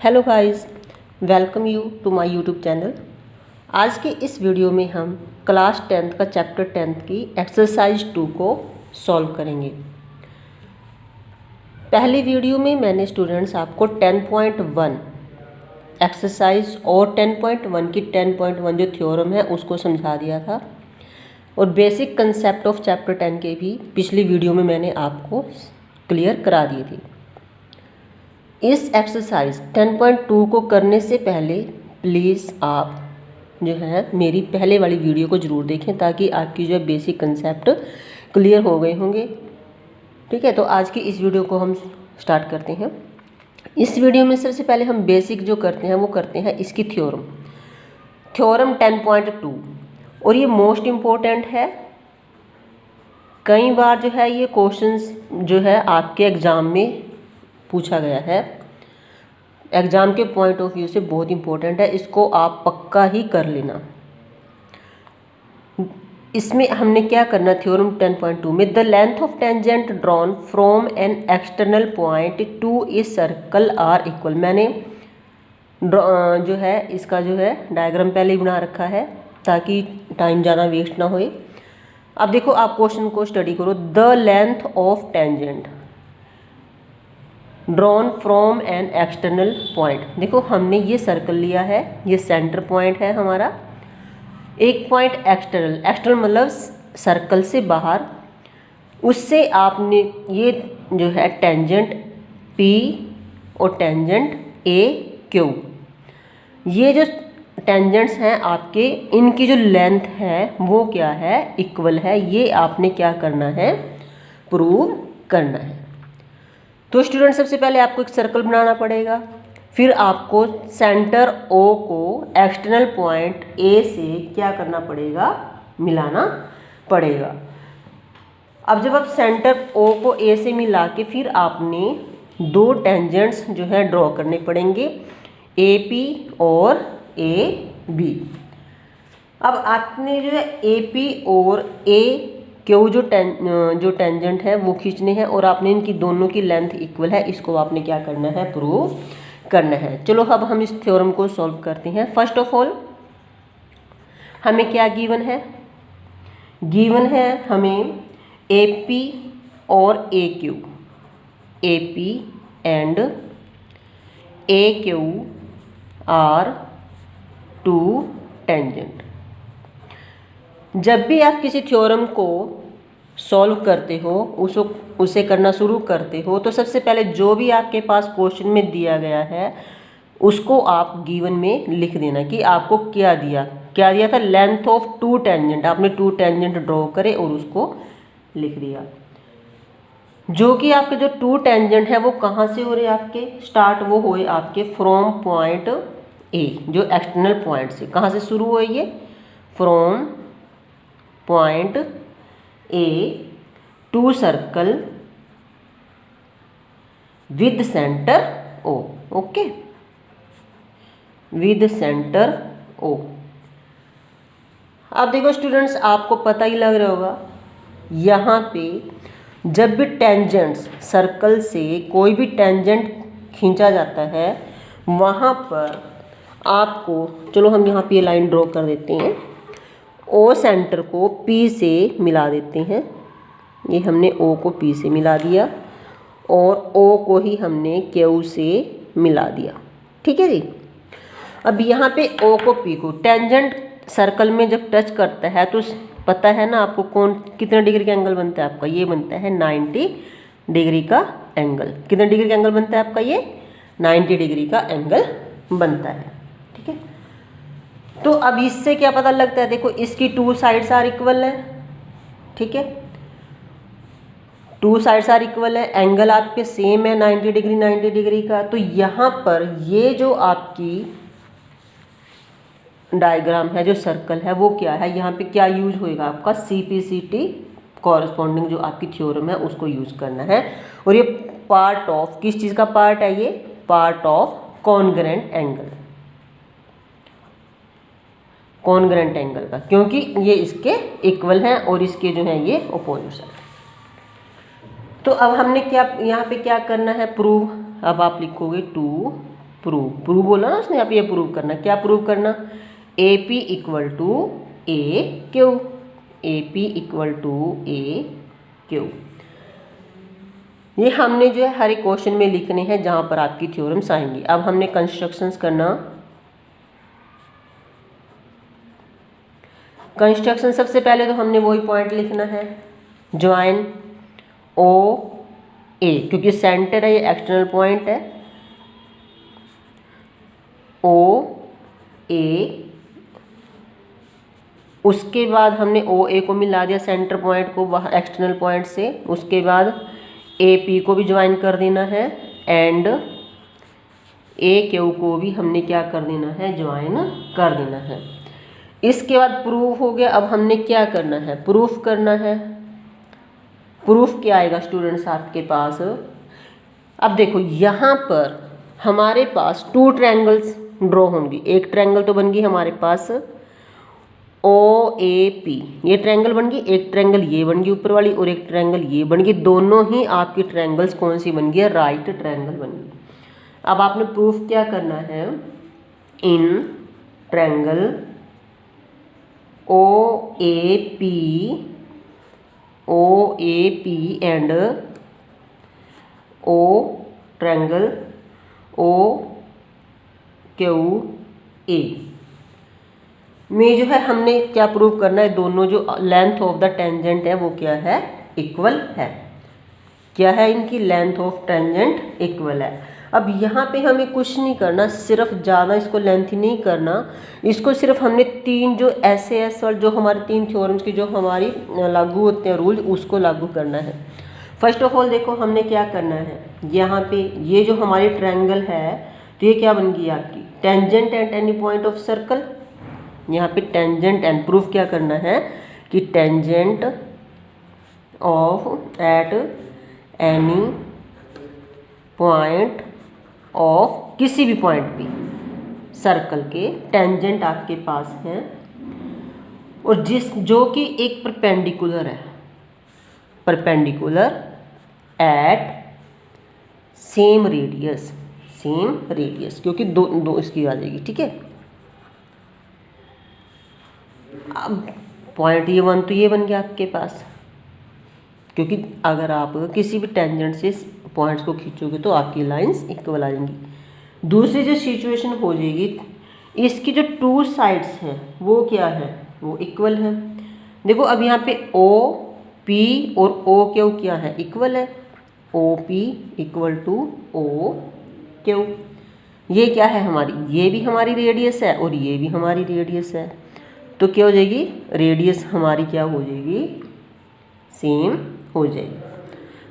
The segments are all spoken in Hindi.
Hello guys, welcome you to my YouTube channel. आज के इस वीडियो में हम क्लास 10th का चैप्टर 10th की एक्सरसाइज 2 को सॉल्व करेंगे। पहली वीडियो में मैंने स्टूडेंट्स आपको 10.1 एक्सरसाइज और 10.1 की 10.1 जो थ्योरम है उसको समझा दिया था और बेसिक कंसेप्ट ऑफ चैप्टर 10 के भी पिछली वीडियो में मैंने आपको क्लियर करा दिए थे। इस एक्सरसाइज 10.2 को करने से पहले प्लीज़ आप जो है मेरी पहले वाली वीडियो को ज़रूर देखें ताकि आपकी जो है बेसिक कंसेप्ट क्लियर हो गए होंगे। ठीक है, तो आज की इस वीडियो को हम स्टार्ट करते हैं। इस वीडियो में सबसे पहले हम बेसिक जो करते हैं वो करते हैं इसकी थ्योरम 10.2 और ये मोस्ट इम्पोर्टेंट है। कई बार जो है ये क्वेश्चंस जो है आपके एग्ज़ाम में पूछा गया है, एग्ज़ाम के पॉइंट ऑफ व्यू से बहुत इंपॉर्टेंट है, इसको आप पक्का ही कर लेना। इसमें हमने क्या करना, थ्योरम 10.2 में the length of tangent drawn from an external point to a circle are equal. मैंने जो है इसका जो है डायग्राम पहले ही बना रखा है ताकि टाइम ज़्यादा वेस्ट ना होए। अब देखो, आप क्वेश्चन को स्टडी करो। The length of tangent drawn from an external point. देखो, हमने ये सर्कल लिया है, ये सेंटर पॉइंट है हमारा। एक पॉइंट एक्सटर्नल मतलब सर्कल से बाहर, उससे आपने ये जो है टेंजेंट P और टेंजेंट AQ, ये जो टेंजेंट्स हैं आपके, इनकी जो लेंथ है वो क्या है, इक्वल है। ये आपने क्या करना है, प्रूव करना है। तो स्टूडेंट सबसे पहले आपको एक सर्कल बनाना पड़ेगा, फिर आपको सेंटर O को एक्सटर्नल पॉइंट A से क्या करना पड़ेगा, मिलाना पड़ेगा। अब जब आप सेंटर O को A से मिला के फिर आपने दो टेंजेंट्स जो है ड्रॉ करने पड़ेंगे, AP और AB। अब आपने जो है AP और AQ जो टेंजेंट है वो खींचने हैं और आपने इनकी दोनों की लेंथ इक्वल है, इसको आपने क्या करना है, प्रूव करना है। चलो अब हम इस थ्योरम को सॉल्व करते हैं। फर्स्ट ऑफ ऑल हमें क्या गिवन है, गिवन है हमें AP और AQ, AP and AQ are to tangent. जब भी आप किसी थ्योरम को सॉल्व करते हो, उसे करना शुरू करते हो, तो सबसे पहले जो भी आपके पास क्वेश्चन में दिया गया है उसको आप गिवन में लिख देना कि आपको क्या दिया था, लेंथ ऑफ टू टेंजेंट। आपने टू टेंजेंट ड्रॉ करे और उसको लिख दिया। जो कि आपके जो टू टेंजेंट है वो कहाँ से हो रहे आपके स्टार्ट, वो हुए आपके फ्रॉम पॉइंट A, जो एक्सटर्नल पॉइंट से। कहाँ से शुरू हुए ये, from point A to circle with centre O। Okay, with centre O। अब देखो स्टूडेंट्स, आपको पता ही लग रहा होगा, यहाँ पे जब भी टेंजेंट्स सर्कल से कोई भी टेंजेंट खींचा जाता है वहाँ पर आपको, चलो हम यहाँ पे लाइन ड्रॉ कर देते हैं, O सेंटर को P से मिला देते हैं। ये हमने O को P से मिला दिया और O को ही हमने Q से मिला दिया। ठीक है जी। अब यहाँ पे O को P को टेंजेंट सर्कल में जब टच करता है तो पता है ना आपको कौन कितने डिग्री का एंगल बनता है आपका, ये बनता है 90 डिग्री का एंगल। कितने डिग्री का एंगल बनता है आपका, ये 90 डिग्री का एंगल बनता है। ठीक है, तो अब इससे क्या पता लगता है, देखो इसकी टू साइड्स आर इक्वल है। ठीक है, टू साइड्स आर इक्वल है, एंगल आपके सेम है 90 डिग्री का। तो यहाँ पर ये जो आपकी डायग्राम है, जो सर्कल है वो क्या है, यहाँ पे क्या यूज होएगा आपका, CPCT कॉरस्पॉन्डिंग जो आपकी थ्योरम है उसको यूज करना है। और ये पार्ट ऑफ किस चीज़ का पार्ट है, ये part of congruent angle, congruent angle का, क्योंकि ये इसके इक्वल हैं और इसके जो है ये अपोजिट है। तो अब हमने क्या यहाँ पे क्या करना है, प्रूव। अब आप लिखोगे 2 प्रूव बोला ना उसने, आप ये प्रूव करना, क्या प्रूव करना, A P equal to A Q, A P equal to A Q. ये हमने जो है हर एक क्वेश्चन में लिखने हैं जहां पर आपकी थ्योरम्स आएंगी। अब हमने कंस्ट्रक्शंस करना, कंस्ट्रक्शन सबसे पहले तो हमने वही पॉइंट लिखना है, ज्वाइन ओ ए, क्योंकि सेंटर है, ये एक्सटर्नल पॉइंट है, ओ ए, उसके बाद हमने ओ ए को मिला दिया सेंटर पॉइंट को वह एक्सटर्नल पॉइंट से, उसके बाद ए पी को भी ज्वाइन कर देना है एंड ए क्यू को भी हमने क्या कर देना है, ज्वाइन कर देना है। इसके बाद प्रूफ हो गया। अब हमने क्या करना है, प्रूफ करना है। प्रूफ क्या आएगा स्टूडेंट्स आपके पास, अब देखो यहाँ पर हमारे पास 2 ट्रायंगल्स ड्रॉ होंगी। एक ट्रायंगल तो बन गई हमारे पास ओ ए पी, ये ट्रायंगल बन गई, एक ट्रायंगल ये बन गई ऊपर वाली और एक ट्रायंगल ये बन गई। दोनों ही आपकी ट्रायंगल्स कौन सी बन गई है, राइट ट्रायंगल बन गई। अब आपने प्रूफ क्या करना है, in triangle O A P and O triangle O Q A में जो है हमने क्या प्रूव करना है, दोनों जो लेंथ ऑफ द टेंजेंट है वो क्या है, इक्वल है। क्या है, इनकी लेंथ ऑफ टेंजेंट इक्वल है। अब यहाँ पे हमें कुछ नहीं करना, सिर्फ ज़्यादा इसको लेंथ नहीं करना, इसको सिर्फ हमने 3 जो SAS वाले जो हमारे 3 थ्योरम्स की जो हमारी लागू होते हैं रूल, उसको लागू करना है। फर्स्ट ऑफ ऑल देखो हमने क्या करना है, यहाँ पे ये जो हमारी ट्रायंगल है तो ये क्या बन गई आपकी, tangent at any point of circle. यहाँ पे टेंजेंट एंड प्रूफ क्या करना है कि tangent of at any point of, किसी भी पॉइंट पे सर्कल के टेंजेंट आपके पास है और जो कि एक परपेंडिकुलर है, परपेंडिकुलर एट सेम रेडियस, क्योंकि दो इसकी आ जाएगी, ठीक है। अब पॉइंट ये 1 तो ये बन गया आपके पास, क्योंकि अगर आप किसी भी टेंजेंट से पॉइंट्स को खींचोगे तो आपकी लाइंस इक्वल आ जाएंगी। दूसरी जो सिचुएशन हो जाएगी, इसकी जो 2 साइड्स हैं वो क्या है, वो इक्वल है। देखो अब यहाँ पे ओ पी और ओ क्यू क्या है, इक्वल है, O P equal to O Q. ये क्या है हमारी, ये भी हमारी रेडियस है और ये भी हमारी रेडियस है, तो क्या हो जाएगी, रेडियस हमारी क्या हो जाएगी, सेम हो जाएगी।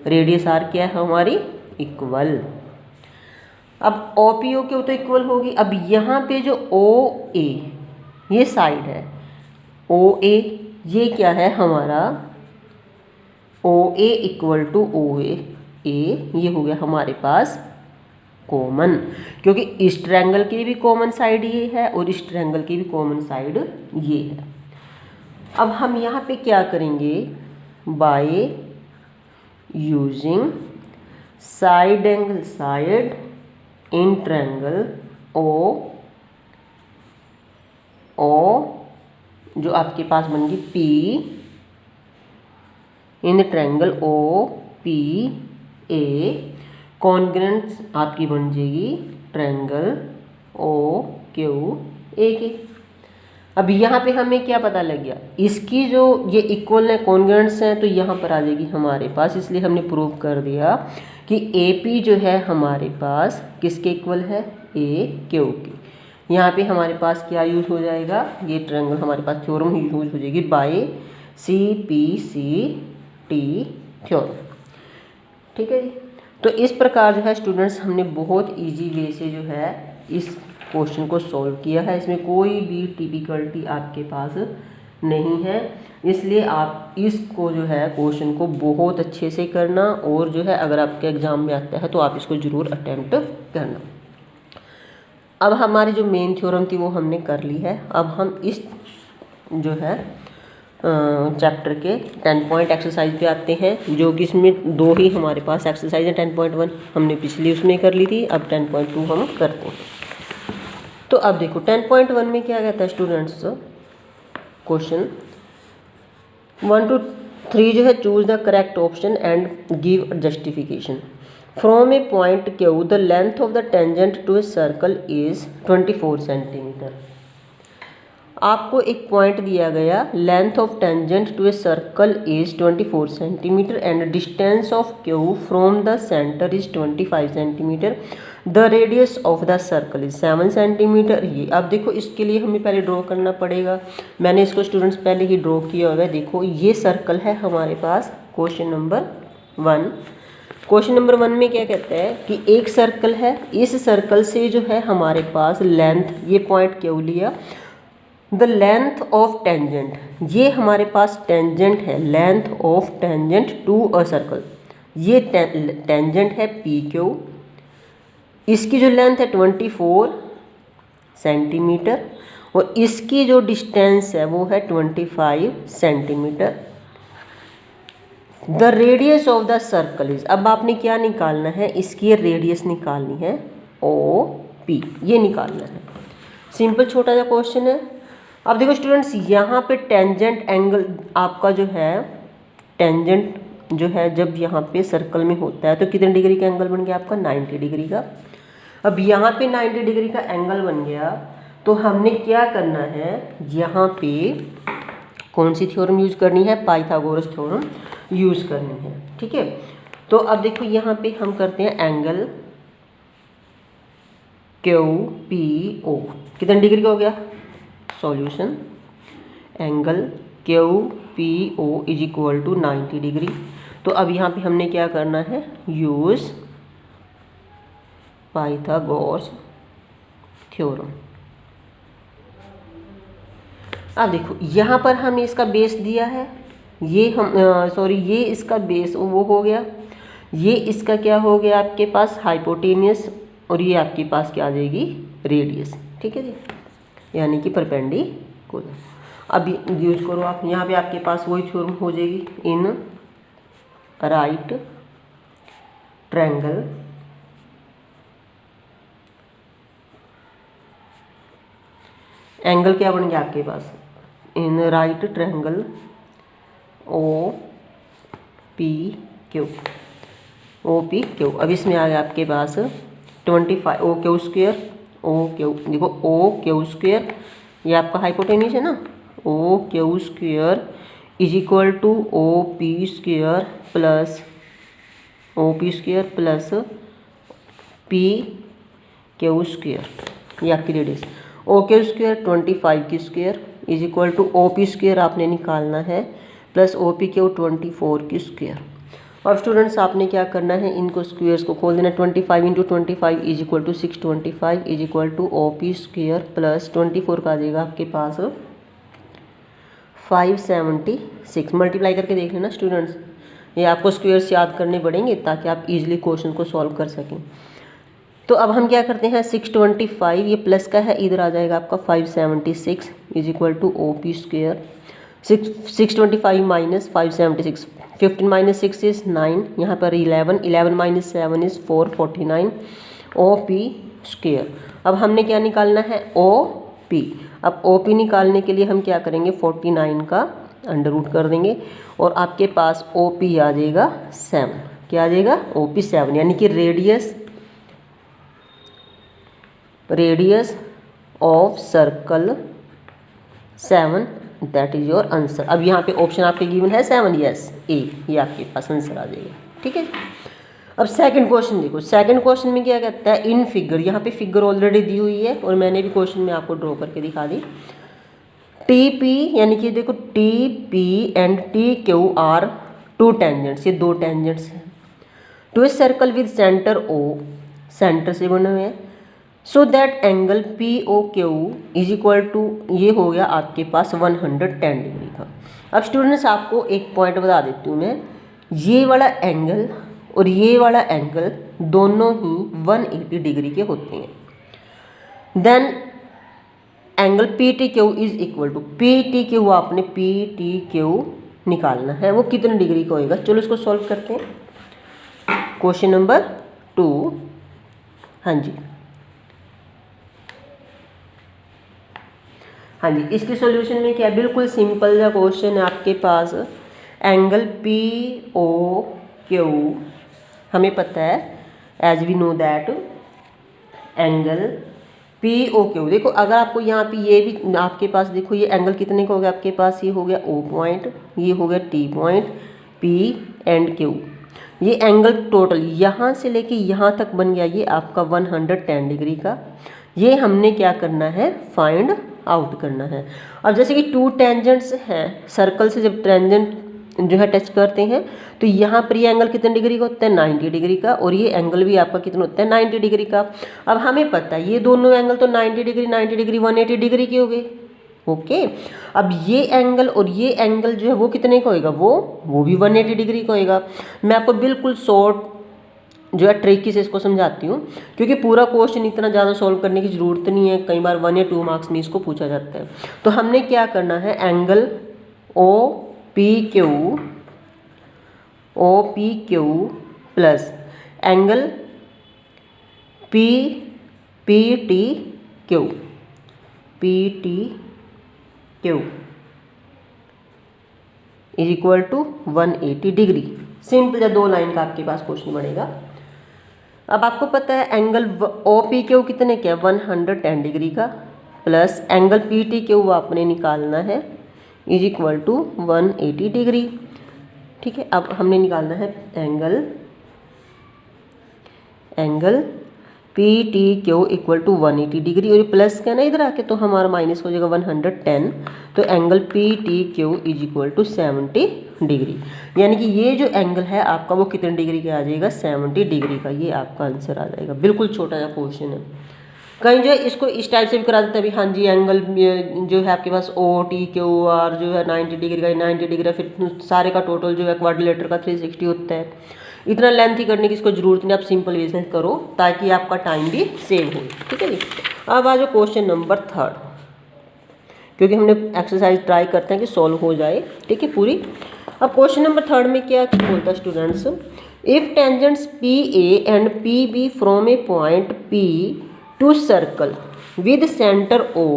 रेडियस आर क्या है हमारी, इक्वल। अब ओ पी ओ क्यू तो इक्वल होगी। अब यहाँ पे जो ओ ए ये साइड है, ओ ए ये क्या है हमारा, ओ ए इक्वल टू ओ ए, ये हो गया हमारे पास कॉमन, क्योंकि इस ट्रायंगल की भी कॉमन साइड ये है और इस ट्रायंगल की भी कॉमन साइड ये है। अब हम यहाँ पे क्या करेंगे, by using side angle side in triangle O जो आपके पास बन गई P, in the triangle O P A, congruent आपकी बन जाएगी ट्रायंगल ओ क्यू ए के। अब यहाँ पे हमें क्या पता लग गया, इसकी जो ये इक्वल है, कॉन्ग्रुएंट्स हैं, तो यहाँ पर आ जाएगी हमारे पास, इसलिए हमने प्रूव कर दिया कि ए पी जो है हमारे पास किसके इक्वल है, ए क्यू के। यहाँ पे हमारे पास क्या यूज हो जाएगा, ये ट्रायंगल हमारे पास थ्योरम यूज हो जाएगी बाय CPCT थ्योरम, ठीक है जी। तो इस प्रकार जो है स्टूडेंट्स हमने बहुत इजी वे से जो है इस क्वेश्चन को सॉल्व किया है, इसमें कोई भी डिफिकल्टी आपके पास नहीं है, इसलिए आप इसको जो है क्वेश्चन को बहुत अच्छे से करना और जो है अगर आपके एग्ज़ाम में आता है तो आप इसको ज़रूर अटेम्प्ट करना। अब हमारी जो मेन थ्योरम थी वो हमने कर ली है। अब हम इस जो है चैप्टर के 10 पॉइंट एक्सरसाइज पे आते हैं, जो कि इसमें दो ही हमारे पास एक्सरसाइज है। 10.1 हमने पिछली उसमें कर ली थी, अब 10.2 हम करते हैं। तो अब देखो 10.1 में क्या कहता है स्टूडेंट्स, क्वेश्चन 1 to 3 जो है, choose the correct option and give justification. From a point Q the length of the tangent to a circle is 24 centimetre. आपको एक पॉइंट दिया गया, length of tangent to a circle is 24 centimetre and distance of Q from the centre is 25 centimetre, the radius of the circle is 7 centimetre. ये अब देखो इसके लिए हमें पहले ड्रॉ करना पड़ेगा। मैंने इसको स्टूडेंट्स पहले ही ड्रॉ किया हुआ है। देखो ये सर्कल है हमारे पास, क्वेश्चन नंबर 1। क्वेश्चन नंबर 1 में क्या कहता है कि एक सर्कल है, इस सर्कल से जो है हमारे पास लेंथ, ये पॉइंट क्यों लिया, द लेंथ ऑफ टेंजेंट, ये हमारे पास टेंजेंट है, length of tangent to a circle, ये टेंजेंट है पी क्यू, इसकी जो लेंथ है 24 सेंटीमीटर और इसकी जो डिस्टेंस है वो है 25 centimetre. The radius of the circle is, अब आपने क्या निकालना है, इसकी रेडियस निकालनी है, ओ पी, ये निकालना है। सिंपल छोटा सा क्वेश्चन है। अब देखो स्टूडेंट्स, यहाँ पे टेंजेंट एंगल आपका जो है, टेंजेंट जो है जब यहाँ पे सर्कल में होता है तो कितने डिग्री का एंगल बन गया आपका, 90 डिग्री का। अब यहाँ पे 90 डिग्री का एंगल बन गया, तो हमने क्या करना है, यहाँ पे कौन सी थ्योरम यूज करनी है, पाइथागोरस थ्योरम यूज करनी है। ठीक है, तो अब देखो यहाँ पे हम करते हैं एंगल क्यू पी ओ, कितने डिग्री का हो गया, solution angle Q P O is equal to 90 degree. तो अब यहाँ पे हमने क्या करना है, यूज पाइथागोरस थ्योरम। अब देखो यहाँ पर हमें इसका बेस दिया है, ये हम ये इसका बेस वो हो गया, ये इसका क्या हो गया आपके पास, हाइपोटेनियस, और ये आपके पास क्या आ जाएगी, रेडियस। ठीक है जी, यानी कि परपेंडिकुलर। अब यूज करो आप, यहाँ पे आपके पास वही थ्योरम हो जाएगी, इन राइट ट्रायंगल एंगल क्या बन गया आपके पास, in right triangle O P Q, O P Q. अब इसमें आ गया आपके पास 25 O Q square, O Q, देखो ओ क्यू स्क्वेयर, ये आपका हाइपोटेन्यूस है ना, O Q square is equal to O P square plus O P square plus P Q square, ये आपकी रेडियस। ओ क्यू स्क्वेयर 25 की square is equal to O P square आपने निकालना है प्लस ओ पी क्यू 24 की स्क्वेयर। अब स्टूडेंट्स आपने क्या करना है, इनको स्क्वेयर्स को खोल देना, 25 into 25 is equal to 625 is equal to O P square plus 24 का आ जाएगा आपके पास 576। मल्टीप्लाई करके देख लेना स्टूडेंट्स, ये आपको स्क्वेयर्स याद करने पड़ेंगे ताकि आप इजीली क्वेश्चन को सॉल्व कर सकें। तो अब हम क्या करते हैं, 625 ये प्लस का है, इधर आ जाएगा आपका 576 is equal to O P square, 625 minus 576, 15 minus 6 is 9, यहाँ पर 11 minus 7 is 449 O P square. अब हमने क्या निकालना है, ओ पी। अब ओ पी निकालने के लिए हम क्या करेंगे, 49 का अंडर रूट कर देंगे और आपके पास ओ पी आ जाएगा 7, क्या आ जाएगा, ओ पी 7, यानी कि radius of circle 7, that is your answer. अब यहाँ पे ऑप्शन आपके गिवन है 7, यस ए, ये आपके पास आंसर आ जाएगा। ठीक है, अब सेकंड क्वेश्चन देखो, सेकंड क्वेश्चन में क्या कहता है, इन फिगर, यहाँ पे फिगर ऑलरेडी दी हुई है और मैंने भी क्वेश्चन में आपको ड्रॉ करके दिखा दी। टी पी यानी कि देखो T P and T Q are two tangents, ये दो टेंजेंट्स हैं to a circle with centre O, centre से बने हुए हैं, so that angle P O Q is equal to, ये हो गया आपके पास 110 डिग्री का। अब स्टूडेंट्स आपको एक पॉइंट बता देती हूँ मैं, ये वाला एंगल और ये वाला एंगल दोनों ही 180 डिग्री के होते हैं। Then angle P T Q is equal to, P T Q आपने पी टी क्यू निकालना है, वो कितने डिग्री का होएगा। चलो इसको सॉल्व करते हैं। क्वेश्चन नंबर 2, हाँ जी हाँ जी, इसके सॉल्यूशन में क्या है, बिल्कुल सिंपल सा क्वेश्चन है आपके पास। एंगल पी ओ क्यू हमें पता है, as we know that angle P O Q, देखो अगर आपको यहाँ पे ये भी आपके पास देखो ये एंगल कितने का हो गया आपके पास, ये हो गया ओ पॉइंट, ये हो गया T point, P and Q, ये एंगल टोटल यहाँ से लेके यहाँ तक बन गया ये आपका 110 डिग्री का। ये हमने क्या करना है, फाइंड आउट करना है। अब जैसे कि 2 टेंजेंट्स हैं, सर्कल से जब टेंजेंट जो है टच करते हैं तो यहाँ पर ये एंगल कितने डिग्री का होता है, 90 डिग्री का, और ये एंगल भी आपका कितना होता है, 90 डिग्री का। अब हमें पता है ये दोनों एंगल तो 90 डिग्री 180 डिग्री के हो गए। ओके, अब ये एंगल और ये एंगल जो है वो कितने का होएगा, वो भी 180 डिग्री का होएगा। मैं आपको बिल्कुल शॉर्ट जो है ट्रिकी से इसको समझाती हूँ, क्योंकि पूरा क्वेश्चन इतना ज़्यादा सॉल्व करने की ज़रूरत नहीं है, कई बार 1 या 2 मार्क्स में इसको पूछा जाता है। तो हमने क्या करना है, angle O P Q plus angle P T Q is equal to 180 degree. Simple या 2 लाइन का आपके पास क्वेश्चन बनेगा। अब आपको पता है एंगल ओ पी क्यू कितने का, 110 डिग्री का, plus angle P T Q आपने निकालना है इज इक्वल टू 180 डिग्री। ठीक है, अब हमने निकालना है angle P T Q equal to 180 degree, और ये प्लस का ना इधर आके तो हमारा माइनस हो जाएगा 110, तो angle P T Q is equal to 70 degree. यानी कि ये जो एंगल है आपका वो कितने डिग्री का आ जाएगा, 70 डिग्री का, ये आपका आंसर आ जाएगा। बिल्कुल छोटा सा क्वेश्चन है, कहीं जो है इसको इस टाइप से भी करा देते हैं, अभी हाँ जी एंगल जो है आपके पास ओ टी क्यू आर जो है 90 डिग्री का, 90 डिग्री, फिर सारे का टोटल जो है क्वाड्रिलेटर का 360 होता है। इतना लेंथी करने की इसको जरूरत नहीं, आप सिंपल वे से करो ताकि आपका टाइम भी सेव हो। ठीक है जी, अब आ जाओ क्वेश्चन नंबर 3, क्योंकि हमने एक्सरसाइज ट्राई करते हैं कि सॉल्व हो जाए। ठीक है पूरी। अब क्वेश्चन नंबर 3 में क्या बोलता है students, if tangents P A and P B from a point P to circle with centre O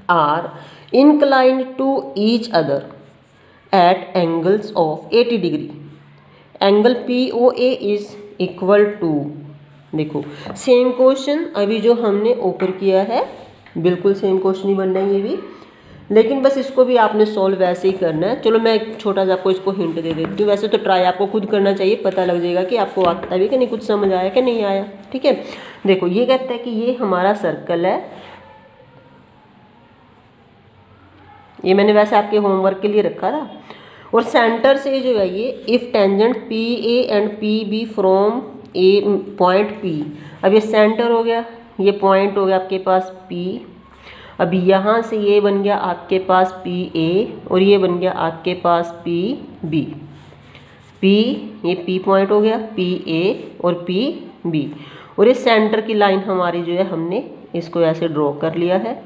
are inclined to each other at angles of 80 degree, angle POA is equal to, देखो सेम क्वेश्चन अभी जो हमने ऊपर किया है, बिल्कुल सेम क्वेश्चन ही बनना है ये भी, लेकिन बस इसको भी आपने सॉल्व वैसे ही करना है। चलो मैं एक छोटा सा आपको इसको हिंट दे देती हूँ, वैसे तो ट्राई आपको खुद करना चाहिए, पता लग जाएगा कि आपको आता भी कि नहीं, कुछ समझ आया कि नहीं आया। ठीक है, देखो ये कहता है कि ये हमारा सर्कल है, ये मैंने वैसे आपके होमवर्क के लिए रखा था, और सेंटर से जो है ये if tangent P A and P B from a point P, अब ये सेंटर हो गया, ये पॉइंट हो गया आपके पास पी, अब यहाँ से ये बन गया आपके पास पी ए और ये बन गया आपके पास पी बी, ये पी पॉइंट हो गया, पी ए और पी बी, और ये सेंटर की लाइन हमारी जो है हमने इसको ऐसे ड्रॉ कर लिया है।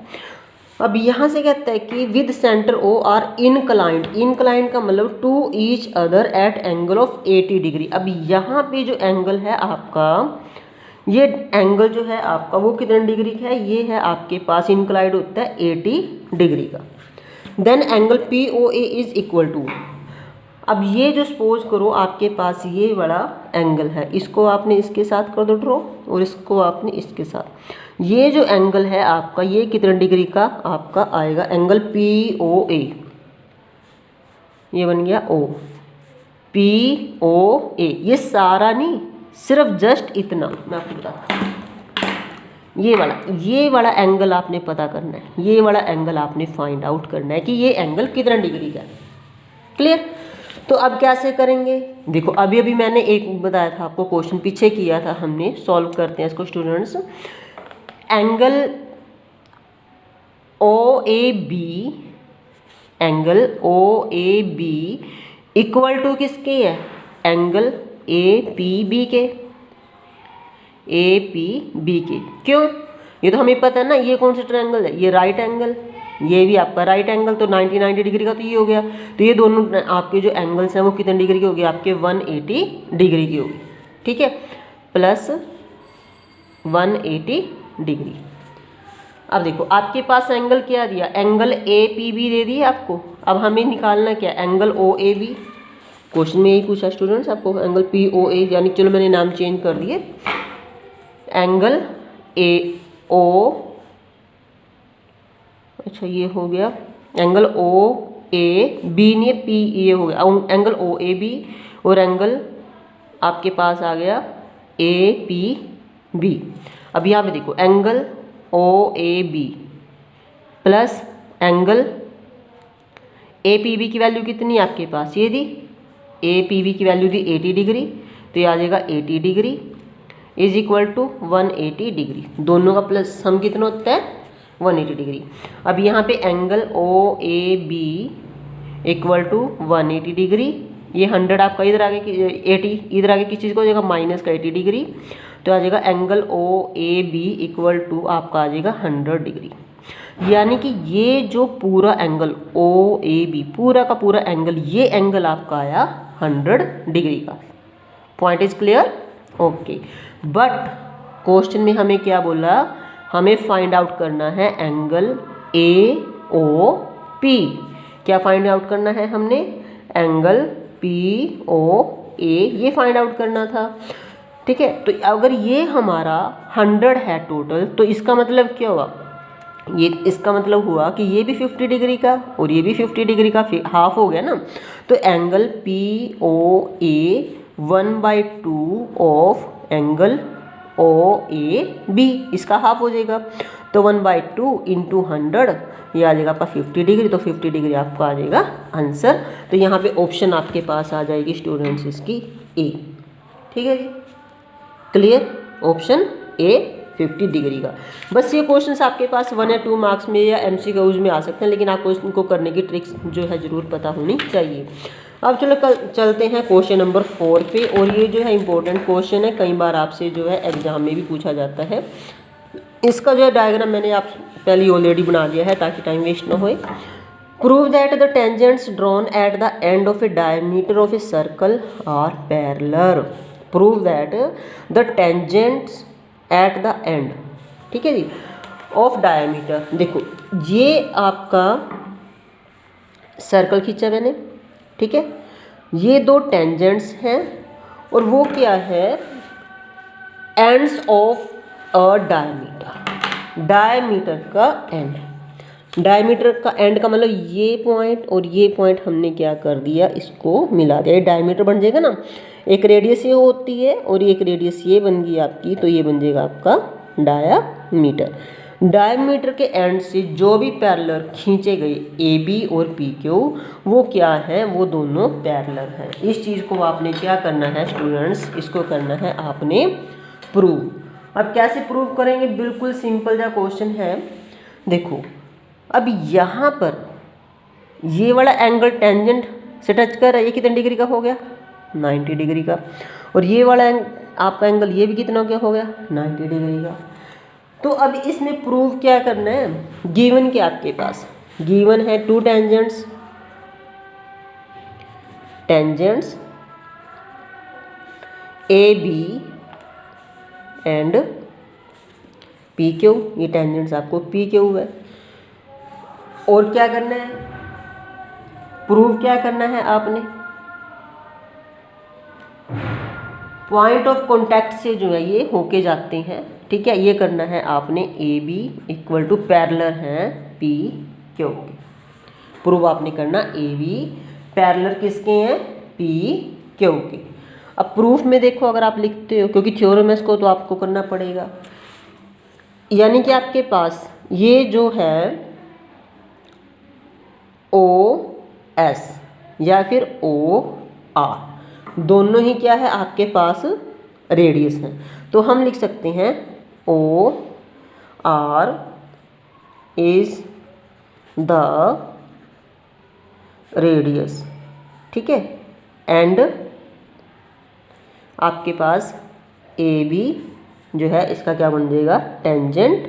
अब यहाँ से कहता है कि with centre O are inclined का मतलब to each other at angle of 80 degree. अब यहाँ पे जो एंगल है आपका, ये एंगल जो है आपका वो कितने डिग्री का है, ये है आपके पास इनक्लाइंड होता है 80 डिग्री का। Then angle P O A is equal to, अब ये जो सपोज करो आपके पास ये बड़ा एंगल है, इसको आपने इसके साथ कर दो ड्रॉ और इसको आपने इसके साथ, ये जो एंगल है आपका ये कितने डिग्री का आपका आएगा, एंगल पी ओ ए, ये बन गया ओ, पी ओ ए, ये सारा नहीं सिर्फ जस्ट इतना मैं आपको बताता हूँ, ये वाला एंगल आपने पता करना है, ये वाला एंगल आपने फाइंड आउट करना है कि ये एंगल कितना डिग्री का है। क्लियर? तो अब कैसे करेंगे, देखो अभी मैंने एक बताया था आपको, क्वेश्चन पीछे किया था हमने, सॉल्व करते हैं इसको students. Angle O A B equal to किसके है, एंगल ए पी बी के, क्यों, ये तो हमें पता है ना, ये कौन सा ट्रायंगल है, ये राइट एंगल, ये भी आपका राइट एंगल, तो 90 डिग्री का तो ये हो गया। तो ये दोनों आपके जो एंगल्स हैं वो कितने डिग्री के हो गए, आपके 180 डिग्री की होगी, ठीक है, प्लस 180 डिग्री। अब देखो आपके पास एंगल क्या दिया, एंगल ए पी बी दे दिए आपको। अब हमें निकालना क्या, angle O A B. Question में यही पूछा स्टूडेंट्स आपको, एंगल पी ओ ए, यानी चलो मैंने नाम चेंज कर दिए, एंगल ए ओ, अच्छा ये हो गया एंगल ओ ए बी, नहीं पी, ये हो गया एंगल ओ ए बी, और एंगल आपके पास आ गया ए पी बी। अब यहाँ पे देखो angle O A B plus angle A P B की वैल्यू कितनी है आपके पास, ये दी, ए पी बी की वैल्यू दी 80 डिग्री, तो ये आ जाएगा 80 degree is equal to 180 degree. दोनों का प्लस सम कितना होता है, 180 डिग्री। अब यहाँ पे angle O A B equal to 180 degree, ये 100 आपका इधर आगे 80, इधर आगे किस चीज़ को हो जाएगा, माइनस का 80 डिग्री, तो आ जाएगा angle O A B equal to आपका आ जाएगा 100 डिग्री। यानी कि ये जो पूरा एंगल ओ ए बी, पूरा का पूरा एंगल, ये एंगल आपका आया 100 डिग्री का। Point is clear, okay. But question में हमें क्या बोला, हमें फाइंड आउट करना है एंगल ए ओ पी। क्या फाइंड आउट करना है हमने, एंगल पी ओ ए, ये फाइंड आउट करना था, ठीक है। तो अगर ये हमारा 100 है टोटल, तो इसका मतलब क्या हुआ, ये इसका मतलब हुआ कि ये भी 50 डिग्री का और ये भी 50 डिग्री का, हाफ हो गया ना। तो angle P O A 1/2 of angle O A B, इसका हाफ हो जाएगा। तो 1/2 इंटू 100, ये आ जाएगा आपका 50 डिग्री, तो 50 डिग्री आपका आ जाएगा आंसर। तो यहाँ पे ऑप्शन आपके पास आ जाएगी स्टूडेंट्स इसकी ए, ठीक है जी, क्लियर, ऑप्शन ए 50 डिग्री का। बस ये क्वेश्चंस आपके पास 1 या 2 मार्क्स में या एमसीक्यूज में आ सकते हैं, लेकिन आपको इनको करने की ट्रिक्स जो है ज़रूर पता होनी चाहिए। अब चलो कल चलते हैं क्वेश्चन नंबर 4 पे, और ये जो है इंपॉर्टेंट क्वेश्चन है, कई बार आपसे जो है एग्जाम में भी पूछा जाता है। इसका जो है डायग्राम मैंने आप पहले ऑलरेडी बना दिया है ताकि टाइम वेस्ट ना होए। Prove that the tangents drawn at the end of a diameter of a circle are parallel. Prove that the tangents at the end, ठीक है जी, ऑफ डायमीटर। देखो ये आपका सर्कल खींचा मैंने, ठीक है, ये दो टेंजेंट्स हैं और वो क्या है, ends of a diameter, diameter का एंड। डायमीटर का एंड का मतलब ये पॉइंट और ये पॉइंट हमने क्या कर दिया, इसको मिला दिया, ये डायमीटर बन जाएगा ना। एक रेडियस ये होती है और एक रेडियस ये बन गई आपकी, तो ये बन जाएगा आपका डायामीटर। डायमीटर के एंड से जो भी पैरेलल खींचे गए ए बी और पी क्यू, वो क्या है, वो दोनों पैरेलल हैं। इस चीज़ को आपने क्या करना है स्टूडेंट्स, इसको करना है आपने प्रूव। अब कैसे प्रूव करेंगे, बिल्कुल सिंपल सा क्वेश्चन है। देखो अब यहाँ पर ये वाला एंगल टेंजेंट से टच कर रहा है, ये कितने डिग्री का हो गया, 90 डिग्री का, और ये वाला आपका एंगल ये भी कितना हो गया 90 डिग्री का। तो अब इसमें प्रूव क्या करना है, गिवन क्या आपके पास, गिवन है 2 tangents, tangents A B and P Q, ये टेंजेंट्स आपको पी क्यू है। और क्या करना है, प्रूव क्या करना है आपने, पॉइंट ऑफ कॉन्टैक्ट से जो है ये होके जाते हैं, ठीक है, ये करना है आपने A B equal to parallel है पी क्यू। प्रूव आपने करना ए बी पैरेलल किसके हैं, पी क्यू के। अब प्रूफ में देखो अगर आप लिखते हो, क्योंकि थ्योरम है इसको तो आपको करना पड़ेगा, यानी कि आपके पास ये जो है ओ एस या फिर ओ आर, दोनों ही क्या है आपके पास रेडियस है। तो हम लिख सकते हैं O R is the radius, ठीक है, एंड आपके पास ए बी जो है इसका क्या बन जाएगा, टेंजेंट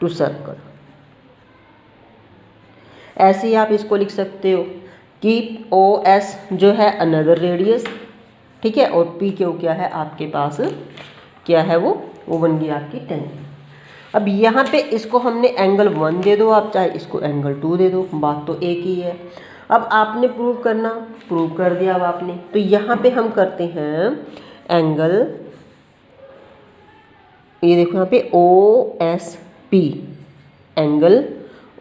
टू सर्कल। ऐसे ही आप इसको लिख सकते हो कि OS जो है अनदर रेडियस, ठीक है, और PQ क्या है आपके पास, क्या है वो बन गई आपकी टेंजेंट। अब यहाँ पे इसको हमने एंगल 1 दे दो आप, चाहे इसको एंगल 2 दे दो, बात तो एक ही है। अब आपने प्रूव कर दिया अब आपने, तो यहाँ पे हम करते हैं एंगल, ये देखो यहाँ पे OSP, एंगल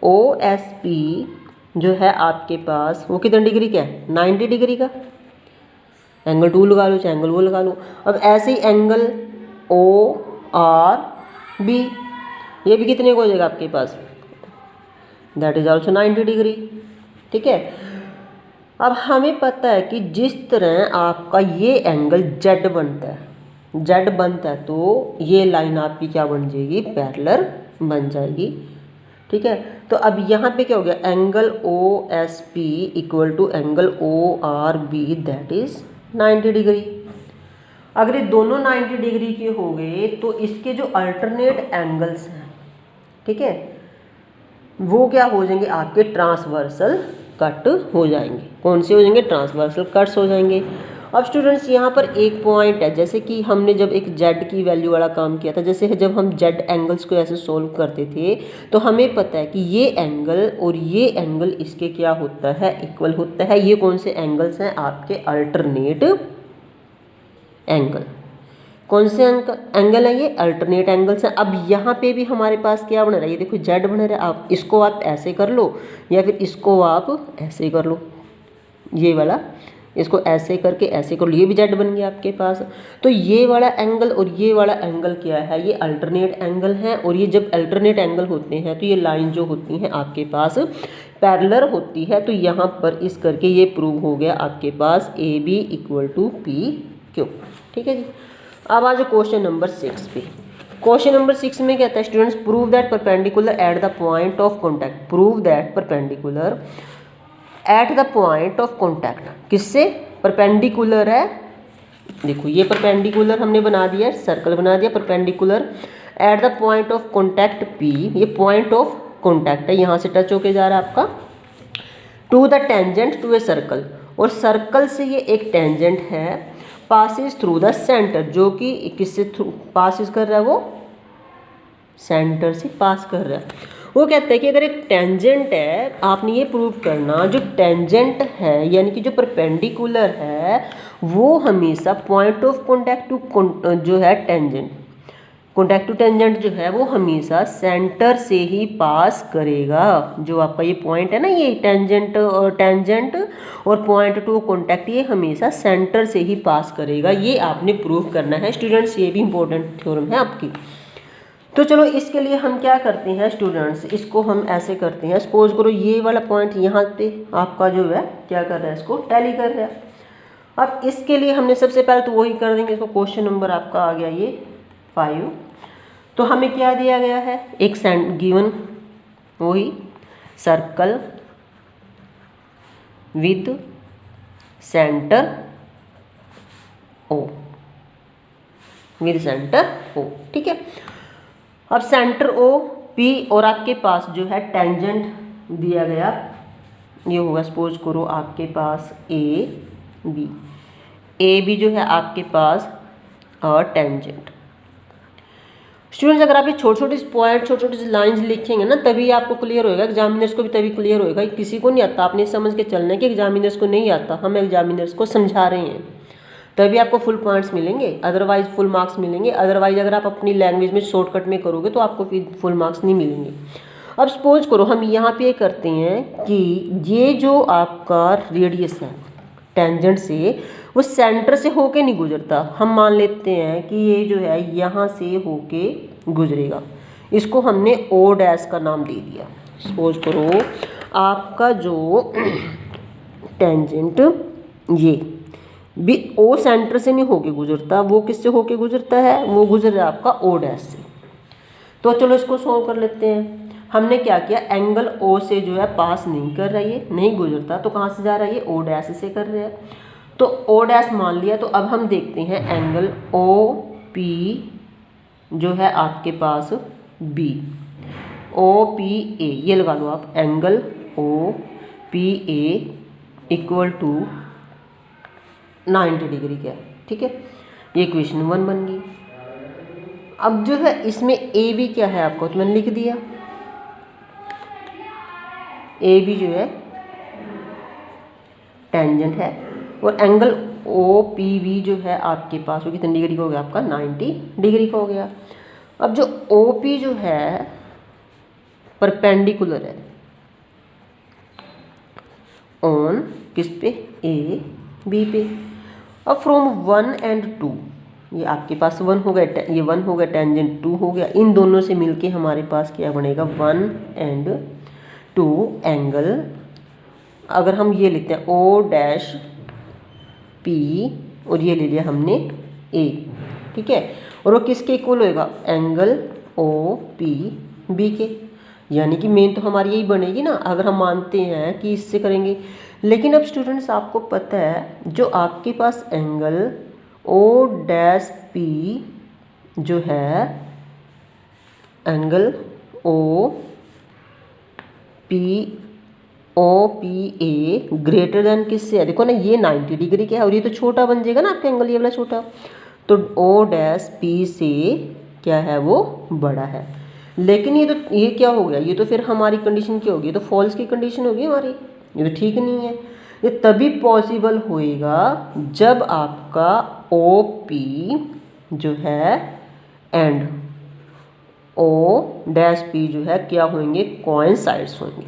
OSP जो है आपके पास वो कितने डिग्री का है, 90 डिग्री का। एंगल 2 लगा लो चाहे एंगल वो लगा लो। अब ऐसे ही एंगल ORB, ये भी कितने का हो जाएगा आपके पास, दैट इज ऑल्सो 90 डिग्री, ठीक है। अब हमें पता है कि जिस तरह आपका ये एंगल Z बनता है तो ये लाइन आपकी क्या बन जाएगी, पैरेलल बन जाएगी, ठीक है। तो अब यहाँ पे क्या हो गया, angle OSP equal to angle ORB that is 90 degree. अगर ये दोनों 90 डिग्री के हो गए तो इसके जो अल्टरनेट एंगल्स हैं, ठीक है, वो क्या हो जाएंगे आपके ट्रांसवर्सल कट हो जाएंगे। कौन से हो जाएंगे, ट्रांसवर्सल कट्स हो जाएंगे। अब स्टूडेंट्स यहाँ पर एक पॉइंट है, जैसे कि हमने जब एक Z की वैल्यू वाला काम किया था, जैसे जब हम Z एंगल्स को ऐसे सोल्व करते थे तो हमें पता है कि ये एंगल और ये एंगल इसके क्या होता है, इक्वल होता है। ये कौन से एंगल्स हैं आपके, अल्टरनेट एंगल। कौन से एंगल है ये, अल्टरनेट एंगल्स हैं। अब यहाँ पे भी हमारे पास क्या बना रहा है, ये देखो Z बना रहा है। आप इसको आप ऐसे कर लो या फिर इसको आप ऐसे कर लो, ये वाला इसको ऐसे करके ऐसे कर लो, ये भी Z बन गया आपके पास। तो ये वाला एंगल और ये वाला एंगल क्या है, ये अल्टरनेट एंगल है। और ये जब अल्टरनेट एंगल होते हैं तो ये लाइन जो होती हैं आपके पास पैरेलल होती है। तो यहाँ पर इस करके ये प्रूव हो गया आपके पास AB इक्वल टू PQ, ठीक है जी। अब आज क्वेश्चन नंबर 6 पे। क्वेश्चन नंबर 6 में कहता है students prove that perpendicular at the point of contact, prove that perpendicular at the point of contact, किससे परपेंडिकुलर है, देखो ये परपेंडिकुलर हमने बना दिया, सर्कल बना दिया perpendicular at the point of contact P, ये पॉइंट ऑफ कॉन्टैक्ट है, यहाँ से टच होके जा रहा है आपका, to the tangent to a circle, और सर्कल से ये एक टेंजेंट है, पासिस थ्रू द सेंटर, जो कि किससे थ्रू पासिस कर रहा है, वो सेंटर से पास कर रहा है। वो कहते हैं कि अगर एक टेंजेंट है, आपने ये प्रूव करना, जो टेंजेंट है यानी कि जो परपेंडिकुलर है वो हमेशा पॉइंट ऑफ कॉन्टैक्ट टू जो है टेंजेंट, कॉन्टैक्ट टू टेंजेंट जो है वो हमेशा सेंटर से ही पास करेगा। जो आपका ये पॉइंट है ना, ये टेंजेंट और पॉइंट टू कॉन्टैक्ट, ये हमेशा सेंटर से ही पास करेगा। ये आपने प्रूव करना है स्टूडेंट्स, ये भी इंपॉर्टेंट थ्योरम है आपकी। तो चलो इसके लिए हम क्या करते हैं स्टूडेंट्स, इसको हम ऐसे करते हैं, सपोज करो ये वाला पॉइंट यहाँ पे आपका जो है क्या कर रहा है, इसको टैली कर रहा है। अब इसके लिए हमने सबसे पहले तो वही कर देंगे, इसको क्वेश्चन नंबर आपका आ गया ये 5। तो हमें क्या दिया गया है, एक गिवन वही circle with centre O, with centre O, ठीक है। अब सेंटर OP और आपके पास जो है टेंजेंट दिया गया, ये होगा सपोज करो आपके पास AB जो है आपके पास टेंजेंट। स्टूडेंट्स अगर आप ये छोटे छोटे पॉइंट छोटे छोटे लाइंस लिखेंगे ना, तभी आपको क्लियर होएगा, एग्जामिनर्स को भी तभी क्लियर होएगा। किसी को नहीं आता, आपने समझ के चलना है कि एग्जामिनर्स को नहीं आता, हम एग्जामिनर्स को समझा रहे हैं, तभी आपको फुल पॉइंट्स मिलेंगे, अदरवाइज फुल मार्क्स मिलेंगे। अदरवाइज अगर आप अपनी लैंग्वेज में शॉर्टकट में करोगे तो आपको फिर फुल मार्क्स नहीं मिलेंगे। अब सपोज करो हम यहाँ पे करते हैं कि ये जो आपका रेडियस है टेंजेंट से, वो सेंटर से होके नहीं गुजरता। हम मान लेते हैं कि ये जो है यहाँ से होके गुजरेगा, इसको हमने O डैश का नाम दे दिया। सपोज करो आपका जो टेंजेंट ये भी O सेंटर से नहीं होके गुजरता, वो किससे होके गुजरता है, वो गुजर रहा है आपका O डैश से। तो चलो इसको सॉल्व कर लेते हैं। हमने क्या किया, एंगल O से जो है पास नहीं कर रहा है, ये नहीं गुजरता, तो कहाँ से जा रहा है, ये O डैश से कर रहा है, तो O डैश मान लिया। तो अब हम देखते हैं एंगल OP जो है आपके पास B, ओ पी ए, ये लगा लो आप, angle O P A equal to 90 degree का, ठीक है। ये इक्वेशन 1 बन गई। अब जो है इसमें ए बी क्या है आपको तो मैंने लिख दिया, ए बी जो है टेंजेंट है, और एंगल ओ पी बी जो है आपके पास वो कितने डिग्री का हो गया आपका 90 डिग्री का हो गया। अब जो ओ पी जो है परपेंडिकुलर है ऑन किस पे, ए बी पे। अब फ्रॉम 1 एंड 2, ये आपके पास 1 हो गया, ये 1 हो गया, टेंजेंट 2 हो गया, इन दोनों से मिलके हमारे पास क्या बनेगा 1 एंड 2 एंगल, अगर हम ये लिखते हैं ओ डैश पी और ये ले लिया हमने ए, ठीक है, और वो किसके इक्वल होएगा, एंगल ओ पी बी के, यानी कि मेन तो हमारी यही बनेगी ना अगर हम मानते हैं कि इससे करेंगे। लेकिन अब स्टूडेंट्स आपको पता है जो आपके पास एंगल ओ डैश पी जो है, angle O P A greater than किससे है, देखो ना ये 90 डिग्री का है और ये तो छोटा बन जाएगा ना आपका एंगल, ये वाला छोटा, तो ओ डैश पी से क्या है वो बड़ा है। लेकिन ये क्या हो गया, ये तो फिर हमारी कंडीशन क्या होगी, ये तो फॉल्स की कंडीशन होगी हमारी, ये तो ठीक नहीं है। ये तभी पॉसिबल होएगा जब आपका ओ पी जो है एंड ओ डैश पी जो है क्या होंगे, कोइंसाइड्स होंगे,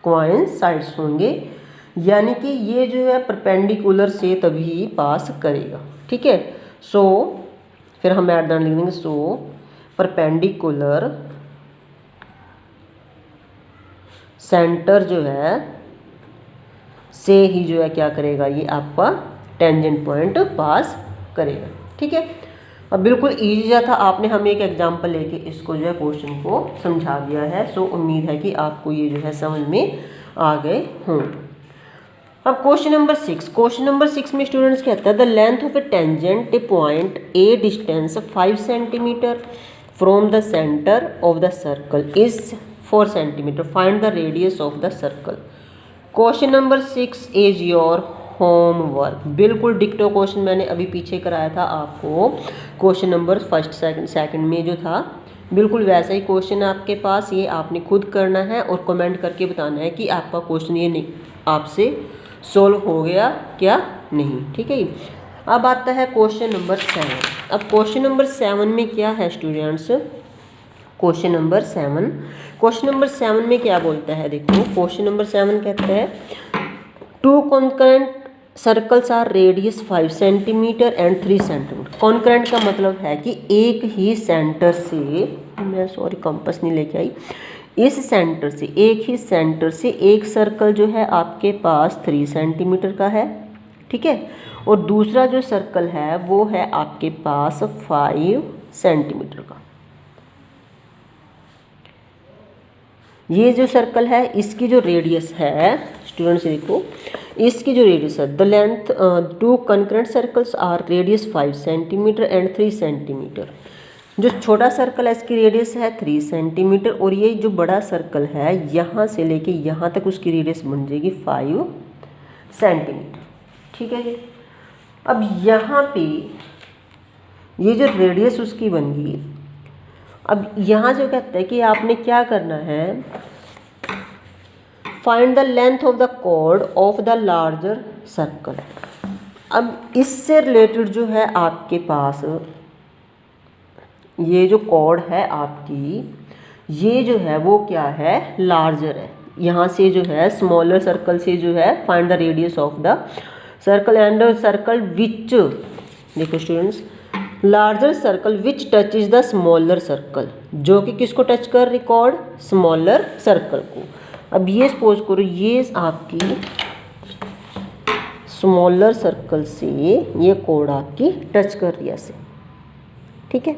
कोइंसाइड्स होंगे, यानी कि ये जो है परपेंडिकुलर से तभी पास करेगा, ठीक है। सो फिर हम ऐट द एंड लिख देंगे, सो परपेंडिकुलर सेंटर जो है से ही जो है क्या करेगा, ये आपका टेंजेंट पॉइंट पास करेगा, ठीक है। अब बिल्कुल ईजी था, आपने हमें एक एग्जांपल लेके इसको जो है क्वेश्चन को समझा दिया है। सो उम्मीद है कि आपको ये जो है समझ में आ गए हों। अब क्वेश्चन नंबर 6, क्वेश्चन नंबर 6 में स्टूडेंट्स कहता है the length of A tangent A point A distance 5 centimetre from the centre of the circle is 4 centimetre, find the radius of the circle. Question number 6 is your homework, बिल्कुल डिक्टो क्वेश्चन मैंने अभी पीछे कराया था आपको, क्वेश्चन नंबर फर्स्ट सेकंड में जो था बिल्कुल वैसा ही क्वेश्चन आपके पास, ये आपने खुद करना है और कमेंट करके बताना है कि आपका क्वेश्चन ये नहीं आपसे सोल्व हो गया क्या नहीं, ठीक है। अब आता है क्वेश्चन नंबर 7। अब क्वेश्चन नंबर 7 में क्या है स्टूडेंट्स, क्वेश्चन नंबर 7 में क्या बोलता है, देखो क्वेश्चन नंबर 7 कहता है 2 concurrent circles are radius 5 centimetre and 3 centimetre. Concurrent का मतलब है कि एक ही सेंटर से, मैं सॉरी कंपास नहीं लेके आई, इस सेंटर से, एक ही सेंटर से एक सर्कल जो है आपके पास 3 सेंटीमीटर का है, ठीक है, और दूसरा जो सर्कल है वो है आपके पास 5 सेंटीमीटर का। ये जो सर्कल है इसकी जो रेडियस है स्टूडेंट्स देखो, इसकी जो रेडियस है the length 2 concurrent circles are radius 5 centimetre and 3 centimetre. जो छोटा सर्कल है इसकी रेडियस है 3 सेंटीमीटर और ये जो बड़ा सर्कल है यहाँ से लेके यहाँ तक उसकी रेडियस बन जाएगी 5 सेंटीमीटर, ठीक है जी। अब यहाँ पे ये जो रेडियस उसकी बन गई, अब यहाँ जो कहता है कि आपने क्या करना है, find the length of the chord of the larger circle. अब इससे रिलेटेड जो है आपके पास ये जो कॉर्ड है आपकी, ये जो है वो क्या है, लार्जर है। यहाँ से जो है स्मॉलर सर्कल से जो है find the radius of the circle and circle which, देखो students, larger circle which touch is the smaller circle, जो कि किसको टच कर रिकॉर्ड, स्मॉलर सर्कल को। अब ये सपोज करो ये आपकी स्मॉलर सर्कल से ये कोड आपकी टच कर रही है, ठीक है।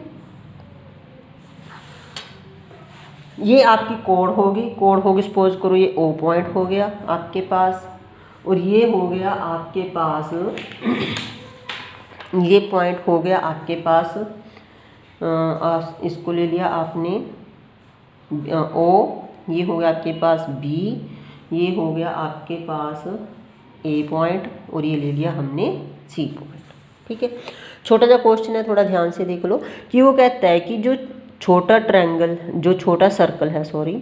ये आपकी कोड होगी सपोज करो ये O पॉइंट हो गया आपके पास, और ये हो गया आपके पास ये पॉइंट हो गया आपके पास, इसको ले लिया आपने ओ, ये हो गया आपके पास बी, ये हो गया आपके पास ए पॉइंट, और ये ले लिया हमने सी पॉइंट। ठीक है, छोटा सा क्वेश्चन है, थोड़ा ध्यान से देख लो कि वो कहता है कि जो छोटा ट्रायंगल, जो छोटा सर्कल है, सॉरी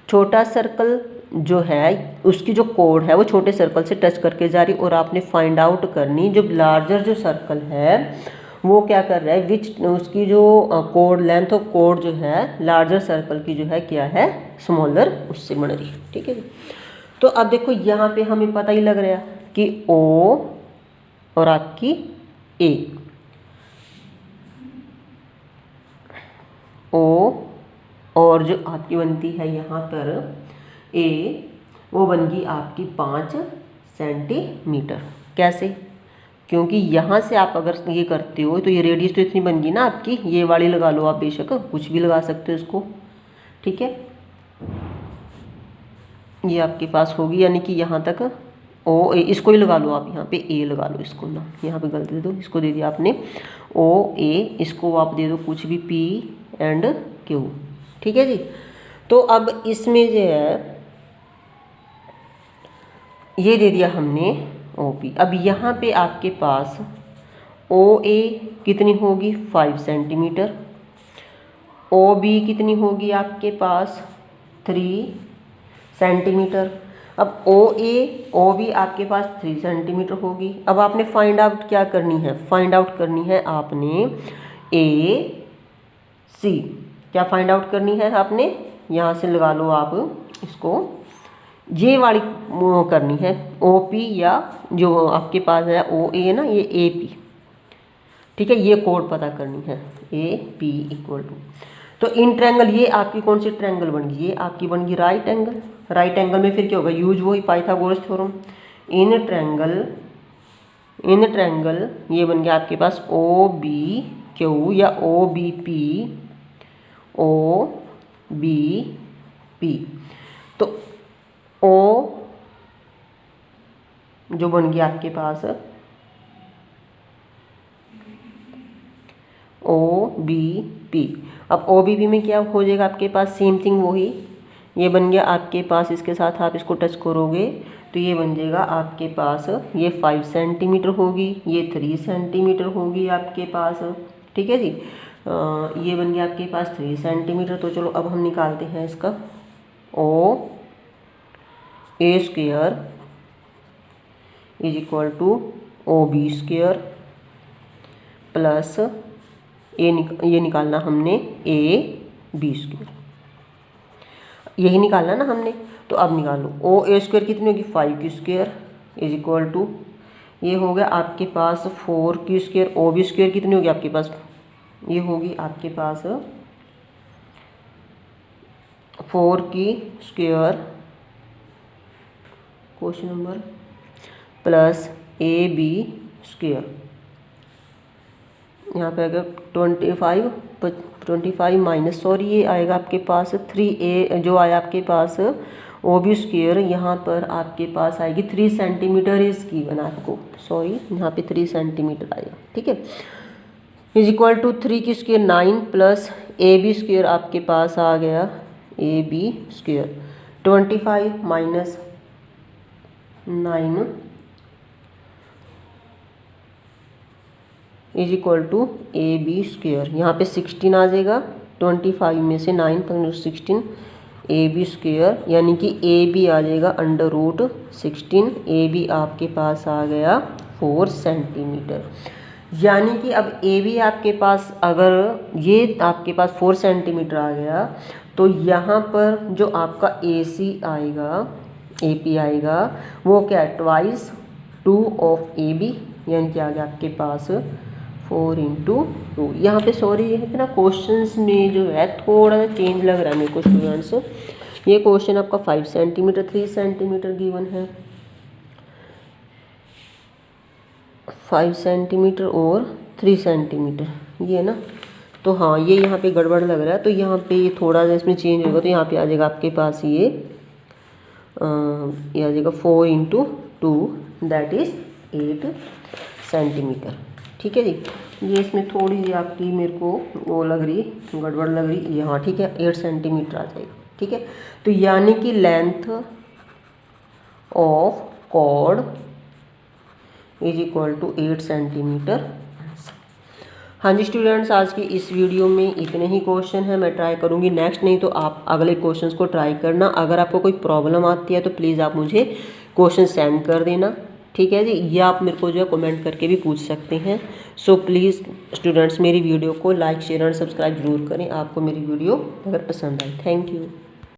छोटा सर्कल जो है उसकी जो कोड है वो छोटे सर्कल से टच करके जा रही, और आपने फाइंड आउट करनी जो लार्जर जो सर्कल है वो क्या कर रहा है, विच उसकी जो कोड लेंथ ऑफ कोड जो है लार्जर सर्कल की जो है क्या है, स्मॉलर उससे बन रही है। ठीक है, तो अब देखो यहाँ पे हमें पता ही लग रहा है कि ओ और आपकी ए, ओ और जो आपकी बनती है यहाँ पर ए, वो बन गई आपकी 5 सेंटीमीटर। कैसे? क्योंकि यहाँ से आप अगर ये करते हो तो ये रेडियस तो इतनी बन गई ना आपकी, ये वाली लगा लो आप, बेशक कुछ भी लगा सकते हो इसको। ठीक है, ये आपके पास होगी, यानी कि यहाँ तक ओ ए, इसको ही लगा लो आप, यहाँ पे ए लगा लो, इसको ना यहाँ पे गलती दे दो, इसको दे दिया आपने ओ ए, इसको आप दे दो कुछ भी पी एंड क्यू। ठीक है जी, तो अब इसमें जो है ये दे दिया हमने ओ पी। अब यहाँ पे आपके पास ओ ए कितनी होगी 5 सेंटीमीटर, ओ बी कितनी होगी आपके पास 3 सेंटीमीटर। अब ओ ए ओ बी आपके पास 3 सेंटीमीटर होगी। अब आपने फाइंड आउट क्या करनी है, फाइंड आउट करनी है आपने ए सी। क्या फाइंड आउट करनी है आपने, यहाँ से लगा लो आप इसको, ये वाली करनी है ओ पी, या जो आपके पास है ओ ए ना, ये ए पी। ठीक है, ये कोड पता करनी है ए पी इक्वल टू, तो इन ट्रायंगल, ये आपकी कौन सी ट्रायंगल बन गई, ये आपकी बन गई राइट एंगल। राइट एंगल में फिर क्या होगा, यूज वही पाइथागोरस थ्योरम। इन ट्रायंगल ये बन गया आपके पास ओ बी क्यू या ओ बी पी, तो ओ जो बन गया आपके पास ओ बी पी। अब ओ बी पी में क्या हो जाएगा आपके पास, सेम थिंग वही, ये बन गया आपके पास, इसके साथ आप इसको टच करोगे तो ये बन जाएगा आपके पास, ये 5 सेंटीमीटर होगी, ये 3 सेंटीमीटर होगी आपके पास। ठीक है जी, ये बन गया आपके पास 3 सेंटीमीटर। तो चलो अब हम निकालते हैं इसका, O A square is equal to O B square plus ये निकालना हमने ए बी स्क्वेयर, यही निकालना ना हमने। तो अब निकालो ओ ए स्क्वेयर कितनी होगी 5 की स्क्वेयर इज इक्वल टू, ये हो गया आपके पास 4 की स्क्वेयर, ओ बी स्क्वेयर कितनी होगी आपके पास, ये होगी आपके पास 4 की square question number plus A B square, यहाँ पे अगर 25 माइनस, सॉरी ये आएगा आपके पास 3a जो आया आपके पास ओ बी स्क्वेयर, यहाँ पर आपके पास आएगी 3 सेंटीमीटर इसकी बना आपको, सॉरी यहाँ पे 3 सेंटीमीटर आएगा। ठीक है, इज इक्वल टू 3 की square 9 plus A B square आपके पास आ गया A B square, 25 minus 9 is equal to A B square, यहाँ पे 16 आ जाएगा, 25 में से 9 16 ए बी स्क्वेयर, यानी कि ए बी आ जाएगा अंडर रूट 16, ए बी आपके पास आ गया 4 सेंटीमीटर। यानी कि अब ए बी आपके पास, अगर ये आपके पास 4 सेंटीमीटर आ गया, तो यहाँ पर जो आपका ए सी आएगा, ए पी आएगा, वो क्या, 2 ऑफ ए बी, यानी कि आ गया आपके पास 4 इंटू 2। यहाँ पे सॉरी ये है कि ना क्वेश्चंस में जो है थोड़ा सा चेंज लग रहा है मेरे को स्टूडेंट्स। ये क्वेश्चन आपका 5 सेंटीमीटर 3 सेंटीमीटर गिवन है, 5 सेंटीमीटर और 3 सेंटीमीटर ये है ना, तो हाँ ये यहाँ पे गड़बड़ लग रहा है, तो यहाँ पे ये थोड़ा सा इसमें चेंज होगा, तो यहाँ पे आ जाएगा आपके पास ये आ जाएगा 4 इंटू 2 दैट इज़ 8 सेंटीमीटर। ठीक है जी। ये इसमें थोड़ी सी आपकी मेरे को वो लग रही गड़बड़ लग रही, यहाँ ठीक है 8 सेंटीमीटर आ जाएगा, ठीक है। तो यानी कि length of chord is equal to 8 centimetre. हाँ जी स्टूडेंट्स, आज की इस वीडियो में इतने ही क्वेश्चन है। मैं ट्राई करूँगी नेक्स्ट, नहीं तो आप अगले क्वेश्चंस को ट्राई करना। अगर आपको कोई प्रॉब्लम आती है तो प्लीज़ आप मुझे क्वेश्चन सेंड कर देना, ठीक है जी। या आप मेरे को जो है कमेंट करके भी पूछ सकते हैं। सो प्लीज़ स्टूडेंट्स मेरी वीडियो को लाइक शेयर एंड सब्सक्राइब जरूर करें आपको मेरी वीडियो अगर पसंद आए। Thank you.